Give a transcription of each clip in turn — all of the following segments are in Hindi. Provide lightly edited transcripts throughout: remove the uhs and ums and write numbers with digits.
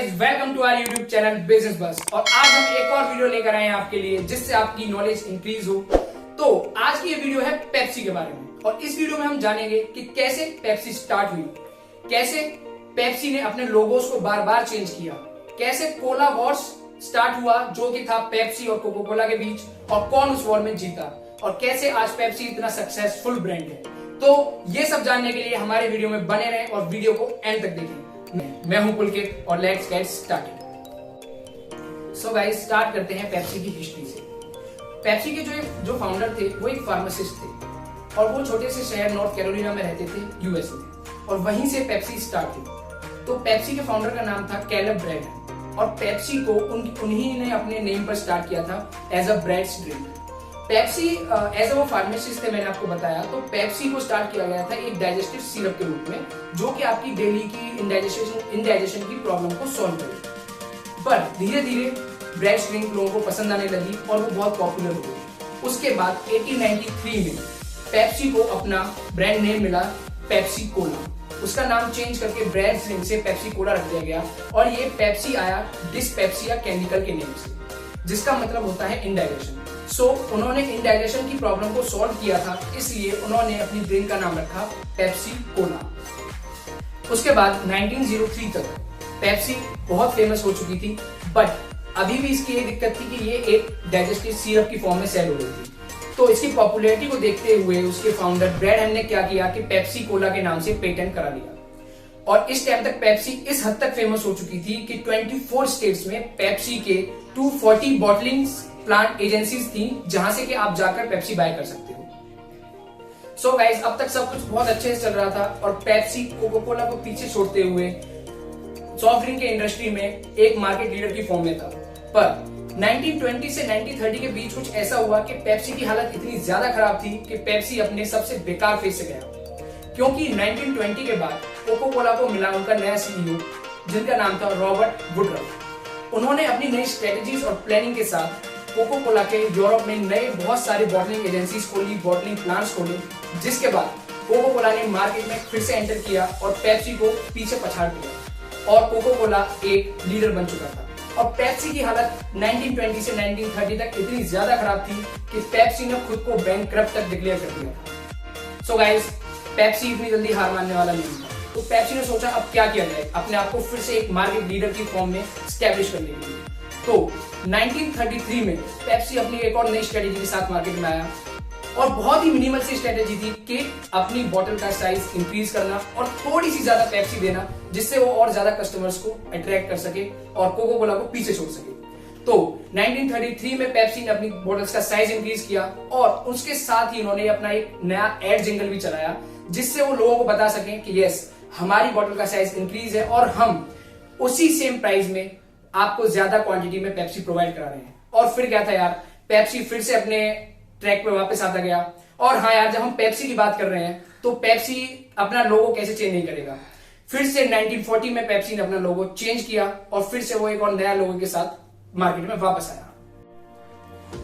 Guys, welcome to our YouTube channel business bus. और आज हम एक और वीडियो लेकर आए हैं आपके लिए जिससे आपकी नॉलेज इंक्रीज हो। तो आज की ये वीडियो है पेप्सी के बारे में, और इस वीडियो में हम जानेंगे कि कैसे पेप्सी स्टार्ट हुई, कैसे पेप्सी ने अपने लोगोस को बार बार चेंज किया, कैसे कोला वॉर्स स्टार्ट हुआ जो कि था पेप्सी और कोका कोला के बीच, और कौन उस वॉर में जीता, और कैसे आज पेप्सी इतना सक्सेसफुल ब्रांड है। तो ये सब जानने के लिए हमारे वीडियो में बने रहें और वीडियो को एंड तक देखें। मैं हूं पुलकित और let's get started. So guys, start करते हैं पेप्सी की हिस्ट्री से। पेप्सी के जो फाउंडर थे वो एक फार्मासिस्ट थे और वो छोटे से शहर नॉर्थ कैरोलिना में रहते थे यूएस में, और वहीं से पेप्सी स्टार्ट हुई। तो पेप्सी के फाउंडर का नाम था कैलब ब्रैंड, और पेप्सी को उन्हीं ने अपने नेम पर स्टार्ट किया था as a Brad's drink. Pepsi as a वो फार्मासिस्ट थे, मैंने आपको बताया। तो पेप्सी को स्टार्ट किया गया था एक डाइजेस्टिव सिरप के रूप में, जो कि आपकी डेली की इंडाइजेशन की प्रॉब्लम को सॉल्व करे। पर धीरे धीरे ब्रेड्स ड्रिंक लोगों को पसंद आने लगी और वो बहुत पॉपुलर हो गई। उसके बाद 1893 में पेप्सी को अपना ब्रांड नेम मिला पेप्सी कोला। उसका नाम चेंज करके ब्रेड्स ड्रिंक से पेप्सी कोला रख दिया गया, और ये पेप्सी आया डिस्पेप्सिया केमिकल के नेम से, जिसका मतलब होता है इंडाइजेशन। सो उन्होंने इंडाइजेशन की प्रॉब्लम को सॉल्व किया था, इसलिए उन्होंने अपनी ड्रिंक का नाम रखा पेप्सी कोला। उसके बाद 1903 तक पेप्सी बहुत फेमस हो चुकी थी, बट अभी भी इसकी एक दिक्कत थी कि ये एक डाइजेस्टिव सिरप की फॉर्म में सेल हो रही थी। तो इसकी पॉपुलैरिटी को देखते हुए उसके फाउंडर ब्रैड ने क्या किया कि पेप्सी कोला के नाम से पेटेंट करा लिया। और इस टाइम तक पेप्सी इस हद तक फेमस हो चुकी थी कि 24 स्टेट्स में पेप्सी के 240 बॉटलिंग प्लांट एजेंसीज थी, जहां से कि आप जाकर पेप्सी बाय कर सकते हो। सो गाइस, अब तक सब कुछ बहुत अच्छे से चल रहा था और पेप्सी कोका कोला को पीछे छोड़ते हुए सॉफ्ट ड्रिंक के इंडस्ट्री में एक मार्केट लीडर की फॉर्म में था। पर 1920 से 1930 के बीच कुछ ऐसा हुआ कि पेप्सी की हालत इतनी ज्यादा खराब थी कि पेप्सी अपने सबसे बेकार फेज से गया, क्योंकि 1920 के बाद कोका कोला को मिला उनका नया सीईओ, जिनका नाम था रॉबर्ट वुडरफ। उन्होंने अपनी नई स्ट्रेटेजीज और प्लानिंग के साथ कोका कोला के यूरोप में नए बहुत सारे बॉटलिंग एजेंसीज खोली, बॉटलिंग प्लांट्स खोले, जिसके बाद कोका कोला ने मार्केट में फिर से एंटर किया और पेप्सी को पीछे पछाड़ दिया, और कोका कोला एक लीडर बन चुका था। और पेप्सी की हालत 1920 से 1930 तक इतनी ज्यादा खराब थी कि पेप्सी ने खुद को बैंकक्रप्ट तक डिक्लेयर कर दिया। सो गाइस, पेप्सी इतनी जल्दी हार मानने वाला नहीं था। तो पेप्सी ने सोचा अब क्या किया जाए अपने आप को फिर से एक मार्केट लीडर की फॉर्म में स्टैब्लिश करने के लिए। तो 1933 में पेप्सी अपनी एक और नई स्ट्रेटेजी के साथ मार्केट में आया, और बहुत ही मिनिमल सी स्ट्रेटेजी थी कि अपनी बोतल का साइज इंक्रीज करना और थोड़ी सी ज्यादा पेप्सी देना, जिससे वो और ज्यादा कस्टमर्स को अट्रैक्ट कर सके और कोका कोला को पीछे छोड़ सके। तो 1933 में पेप्सी ने अपनी बोतल्स का साइज इंक्रीज किया, और उसके साथ ही उन्होंने अपना एक नया एड जिंगल भी चलाया, जिससे वो लोगों को बता सकें कि यस, हमारी बोतल का साइज इंक्रीज है और हम उसी सेम प्राइस में आपको ज्यादा क्वांटिटी में पेप्सी प्रोवाइड करा रहे हैं। और फिर क्या था यार, पेप्सी फिर से अपने ट्रैक पे वापस आता गया। और हाँ यार, जब हम पेप्सी की बात कर रहे हैं तो पेप्सी अपना लोगो कैसे चेंज नहीं करेगा। फिर से 1940 में पेप्सी ने अपना लोगो चेंज किया, और फिर से वो एक और नया लोगो के साथ मार्केट में वापस आया।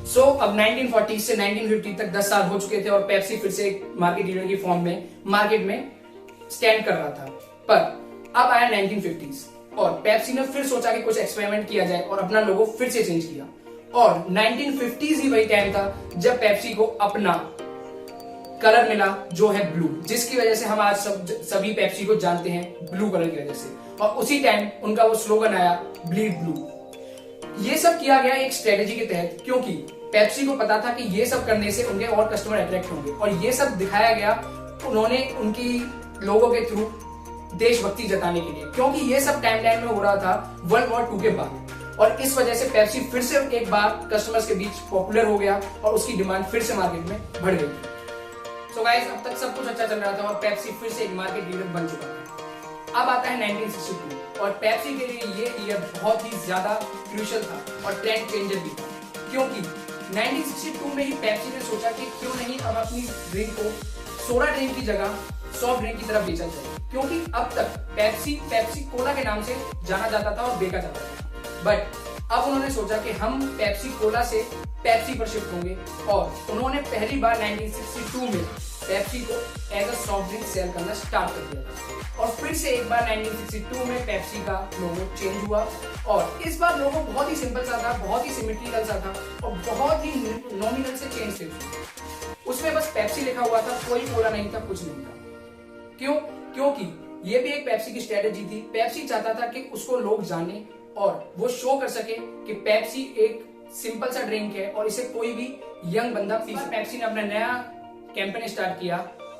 सो अब 1940 से 1950 तक 10 साल हो चुके थे, और पेप्सी फिर से एक मार्केट लीडर की फॉर्म में मार्केट में स्टैंड कर रहा था। पर अब आया 1950s, और पेप्सी ने फिर सोचा कि कुछ एक्सपेरिमेंट किया जाए और अपना लोगो फिर से चेंज किया। और 1950s ही वही टाइम था जब पेप्सी को अपना कलर मिला, जो है ब्लू, जिसकी वजह से हम आज सभी पेप्सी को जानते हैं ब्लू कलर की वजह से। और उसी टाइम उनका वो स्लोगन आया, ब्लीड ब्लू। ये सब किया गया एक स्ट्रेटेजी के तहत, क्योंकि पेप्सी को पता था कि ये सब करने से उनके और कस्टमर अट्रैक्ट होंगे, और ये सब दिखाया गया उन्होंने उनकी लोगों के थ्रू देशभक्ति जताने के लिए, क्योंकि ये सब टाइमलाइन में हो रहा था वर्ल्ड वॉर 2 के बाद। और इस वजह से पेप्सी फिर से एक बार कस्टमर्स के बीच पॉपुलर हो गया, और उसकी डिमांड फिर से मार्केट में बढ़ गई। सो गाइस, अब तक सब कुछ अच्छा चल रहा था और पेप्सी फिर से एक मार्केट लीडर बन चुका था। अब आता है 1962, और पेप्सी के लिए ये ईयर बहुत ही ज्यादा क्रूशियल था और ट्रेंड चेंजर भी था, क्योंकि 1962 में ही पेप्सी ने सोचा कि क्यों नहीं अब अपनी ड्रिंक को सोडा ड्रिंक की जगह सॉफ्ट ड्रिंक की तरफ बेचा जाए, क्योंकि अब तक पेप्सी कोला के नाम से जाना जाता था और बेचा जाता था। बट अब उन्होंने सोचा कि हम पेप्सी कोला से पेप्सी पर शिफ्ट होंगे, और उन्होंने पहली बार 1962 में पेप्सी को as a soft drink sell करना स्टार्ट कर दिया था। और फिर से एक बार 1962 में पेप्सी का लोगो चेंज हुआ और इस बार लोगो बहुत ही सिंपल सा था, बहुत ही सिमेट्रिकल सा था और बहुत ही नॉमिनल से चेंज थे। उसमें बस पेप्सी लिखा हुआ था, कोई कोला नहीं था, कुछ नहीं था। क्यों? क्योंकि ये भी एक पेप्सी की स्ट्रेटेजी थी। पेप्सी चाहता था कि उसको लोग जाने और वो शो कर सके कि पेप्सी एक सिंपल सा ड्रिंक है और इसे कोई भी यंग बंदा पी सकता है। पेप्सी ने अपना नया कैंपेन स्टार्ट किया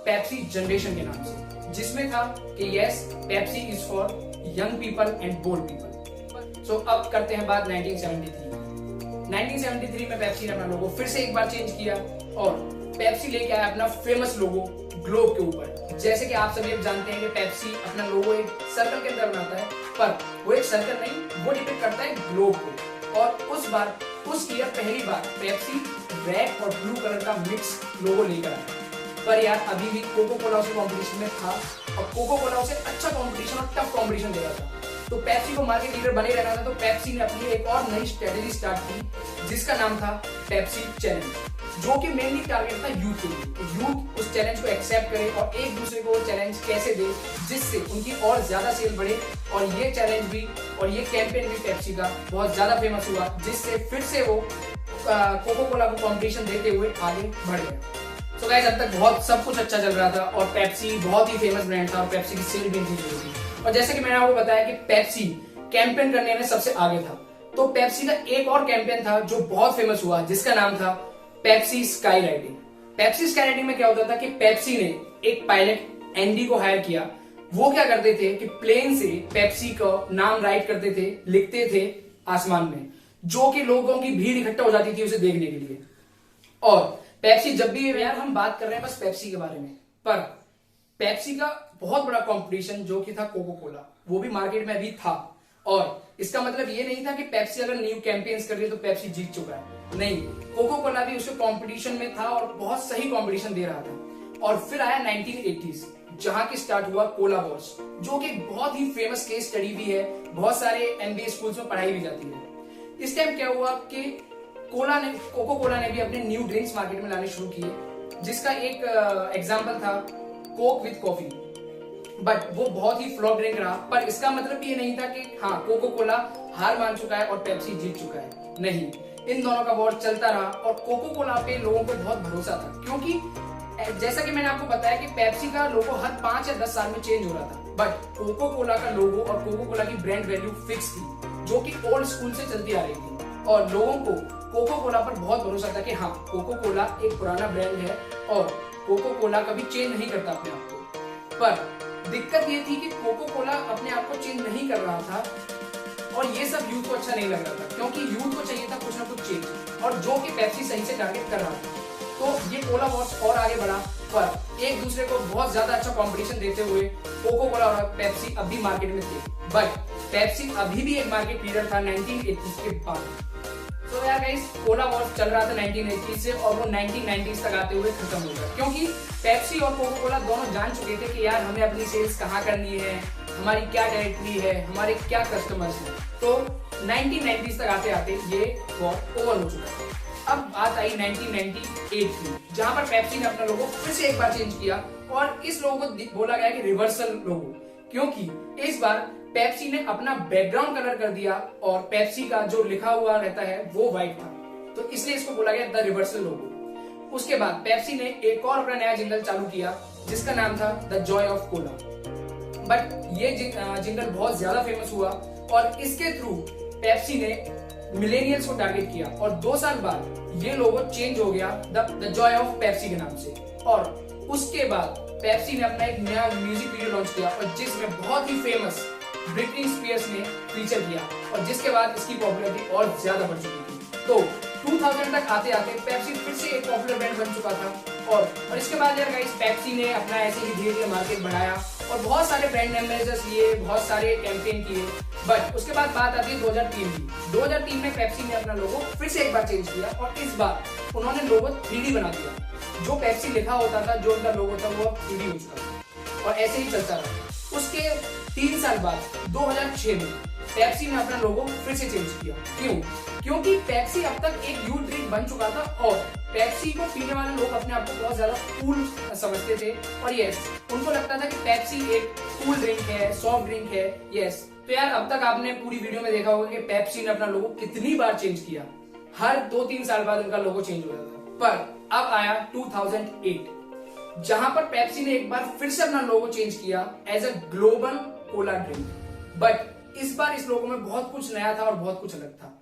पेप्सी जनरेशन के नाम से, जिसमें था कि yes, Pepsi is for young people and bold people. So अब करते हैं बात 1973 में पेप्सी ने अपना लोगो फिर से एक बार चेंज किया और पेप्सी लेके आया अपना फेमस लोगो ग्लोब के ऊपर। जैसे कि आप सभी अब जानते हैं कि पेप्सी अपना लोगो एक सर्कल के अंदर बनाता है, पर वो एक सर्कल नहीं, वो डिपिक्ट करता है ग्लोब को। और उस ईयर पहली बार पेप्सी रेड और ब्लू कलर का मिक्स लोगो लेकर आया। पर यार अभी भी कोको कोला उसे कंपटीशन में था और कोको कोला उसे अच्छा कंपटीशन और टफ कंपटीशन दे रहा था। तो पेप्सी को मार्केट लीडर बने रहना था, तो पेप्सी ने अपनी एक और नई स्ट्रेटेजी स्टार्ट की जिसका नाम था पेप्सी चैलेंज, जो कि मेनली टारगेट था यूथ के लिए। तो यूथ उस चैलेंज को एक्सेप्ट करे और एक दूसरे को चैलेंज कैसे दे जिससे उनकी और ज्यादा सेल बढ़े। और ये चैलेंज भी और ये कैंपेन भी पेप्सी का बहुत ज्यादा फेमस हुआ, जिससे फिर से वो कोको कोला को कंपटीशन देते हुए आगे बढ़ गया। तो गाइस अब तक बहुत सब कुछ अच्छा चल रहा था और पेप्सी बहुत ही फेमस ब्रांड था और पेप्सी की सेल भी इंक्रीज हुई थी। और जैसे कि मैंने आपको बताया कि पेप्सी कैंपेन करने में सबसे आगे था, तो पेप्सी का एक और कैंपेन था जो बहुत फेमस हुआ जिसका नाम था Pepsi sky riding. Pepsi sky riding में क्या होता था कि पेप्सी ने एक पायलट एंडी को हायर किया। वो क्या करते थे कि प्लेन से पेप्सी का नाम राइट करते थे, लिखते थे आसमान में, जो कि लोगों की भीड़ इकट्ठा हो जाती थी उसे देखने के लिए। और पेप्सी जब भी, यार हम बात कर रहे हैं बस पेप्सी के बारे में, पर पेप्सी का बहुत बड़ा कंपटीशन जो कि था कोको कोला, वो भी मार्केट में अभी था। और इसका मतलब ये नहीं था कि पेप्सी अगर न्यू कैंपेन्स कर रही है तो पेप्सी जीत चुका है, नहीं, कोको कोला भी उसके कंपटीशन में था और बहुत सही कंपटीशन दे रहा था। और फिर आया 1980s, जहां की स्टार्ट हुआ कोला वॉर्स, जो कि बहुत ही फेमस केस स्टडी भी है, बहुत सारे एमबीए स्कूल्स में पढ़ाई भी जाती है। इस टाइम क्या हुआ कि कोको कोला ने भी अपने न्यू ड्रिंक्स मार्केट में लाने शुरू किए, जिसका एक एग्जांपल था कोक विद कॉफी, बट वो बहुत ही फ्लॉप ड्रिंक रहा। पर इसका मतलब ये नहीं था कि हाँ कोको कोला हार मान चुका है और पेप्सी जीत चुका है, नहीं, इन दोनों का वॉर चलता रहा और कोको कोला पे लोगों को बहुत भरोसा था, क्योंकि जैसा कि मैंने आपको बताया कि पेप्सी का लोगो हर 5 या 10 साल में चेंज हो रहा था, बट कोको कोला का लोगो और कोको कोला की ब्रांड वैल्यू फिक्स थी, जो कि ओल्ड स्कूल से चलती आ रही थी। और लोगों को कोको कोला पर बहुत भरोसा था कि हाँ कोको कोला एक पुराना ब्रांड है और कोको कोला कभी चेंज नहीं करता अपने आप को। पर दिक्कत ये थी कि कोको कोला अपने आप को चेंज नहीं कर रहा था और ये सब यूथ को अच्छा नहीं लग रहा था, क्योंकि यूथ को चाहिए था कुछ ना कुछ चेंज, और जो कि पेप्सी सही से टारगेट कर रहा था। तो ये कोला वॉर्स और आगे बढ़ा, पर एक दूसरे को बहुत ज्यादा अच्छा कंपटीशन देते हुए कोको कोला और पेप्सी अब भी मार्केट में थे, बट पेप्सी अभी भी एक मार्केट लीडर था 1980s के बाद। तो यार गाइस, कोला वॉर्स चल रहा था 1980s से और वो 1990s तक आते हुए खत्म हो गया, क्योंकि पेप्सी और कोको कोला दोनों जान चुके थे कि यार हमें अपनी सेल्स कहाँ करनी है, हमारी क्या टेरिटरी है, हमारे क्या कस्टमर्स हैं। तो 1990s तक आते आते ये वॉर ओवर हो चुका है। अब बात आई 1998 की, जहां पर पेप्सी ने अपना लोगो फिर से एक बार चेंज किया और इस लोगो को बोला गया कि रिवर्सल लोगो, क्योंकि इस बार पेप्सी ने अपना बैकग्राउंड कलर कर दिया और पेप्सी का जो लिखा हुआ रहता है वो व्हाइट था, तो इसलिए इसको बोला गया द रिवर्सल लोगो। उसके बाद पेप्सी ने एक और अपना नया जिंगल चालू किया जिसका नाम था the Joy of Cola, but ये जिंगल बहुत ज्यादा फेमस हुआ और इसके थ्रू पेप्सी ने मिलेनियल्स को टारगेट किया और 2 साल बाद ये लोगो चेंज हो गया द जॉय ऑफ पेप्सी के नाम से। और उसके बाद पेप्सी ने अपना एक नया म्यूजिक वीडियो लॉन्च किया और जिसमें बहुत ही फेमस ब्रिटनी स्पीयर्स ने फीचर किया और जिसके बाद इसकी पॉपुलैरिटी और ज्यादा बढ़ चुकी थी। तो 2000 तक आते आते पेप्सी फिर से एक पॉपुलर ब्रांड बन चुका था और इसके बाद यार गाइस पेप्सी ने अपना ऐसे ही धीरे धीरे मार्केट बढ़ाया और बहुत सारे ब्रांड एम्बेसडर्स लिए, बहुत सारे कैंपेन किए। बट उसके बाद बात आती है 2003 की। 2003 में पेप्सी ने अपना लोगो फिर से एक बार चेंज किया और इस बार उन्होंने लोगो 3D बना दिया। जो पेप्सी लिखा होता था, जो उनका लोगो था, वो अब 3D हो चुका था और ऐसे ही चलता रहा। उसके 3 साल बाद 2006 में पेप्सी ने अपना लोगो फिर से चेंज किया। क्यों? क्योंकि पेप्सी अब तक एक यूथ ड्रिंक बन चुका था और पेप्सी को पीने वाले लोग अपने आप को बहुत ज्यादा कूल समझते थे और यस, उनको लगता था कि पेप्सी एक कूल ड्रिंक है, सॉफ्ट ड्रिंक है। यस, तो यार अब तक आपने पूरी वीडियो में देखा होगा कि पेप्सी ने अपना लोगो कितनी बार चेंज किया। हर 2-3 साल बाद उनका लोगो चेंज हो जाता था। पर अब आया 2008 जहां पर पेप्सी ने एक बार फिर से अपना लोगो चेंज किया as a global cola drink. But इस बार इस लोगो में बहुत कुछ नया था और बहुत कुछ अलग था,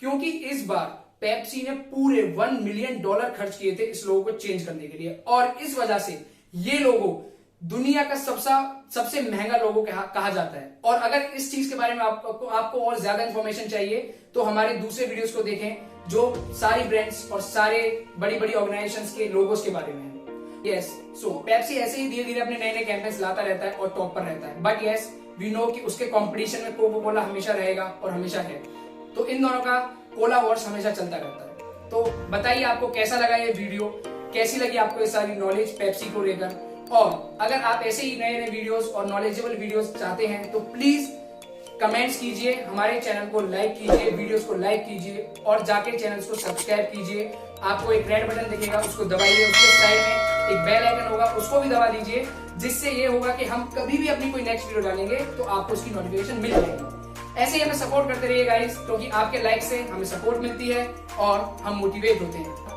क्योंकि इस बार पेप्सी ने पूरे $1 मिलियन खर्च किए थे इस लोगो को चेंज करने के लिए और इस वजह से ये लोगो दुनिया का सबसे महंगा लोगो कहा जाता है। और अगर इस चीज के बारे में आपको और ज्यादा इंफॉर्मेशन चाहिए तो हमारे दूसरे वीडियोस को देखें जो सारी ब्रांड्स और सारे बड़ी ऑर्गेनाइजेशंस के लोगोस के बारे में है। यस, सो पेप्सी ऐसे ही धीरे धीरे अपने नए कैंपेन्स लाता रहता है और टॉप पर रहता है। बट यस, वी नो कि उसके कंपटीशन में कोका कोला हमेशा रहेगा और हमेशा है। तो इन दोनों का कोला वॉर्स हमेशा चलता रहता है। तो बताइए आपको कैसा लगा ये वीडियो, कैसी लगी आपको ये सारी नॉलेज पेप्सी को लेकर। और अगर आप ऐसे ही नए वीडियोस और नॉलेजेबल वीडियोस चाहते हैं तो प्लीज कमेंट्स कीजिए, हमारे चैनल को लाइक कीजिए, वीडियोस को लाइक कीजिए और जाके चैनल को सब्सक्राइब कीजिए। आपको एक रेड बटन दिखेगा, उसको दबाइए, उसके साइड में एक बेल आइकन होगा, उसको भी दबा दीजिए, जिससे ये होगा कि हम कभी भी अपनी कोई नेक्स्ट वीडियो डालेंगे तो आपको उसकी नोटिफिकेशन मिल जाएगी। ऐसे ही हमें सपोर्ट करते रहिए गाइस, क्योंकि आपके लाइक से हमें सपोर्ट मिलती है और हम मोटिवेट होते हैं।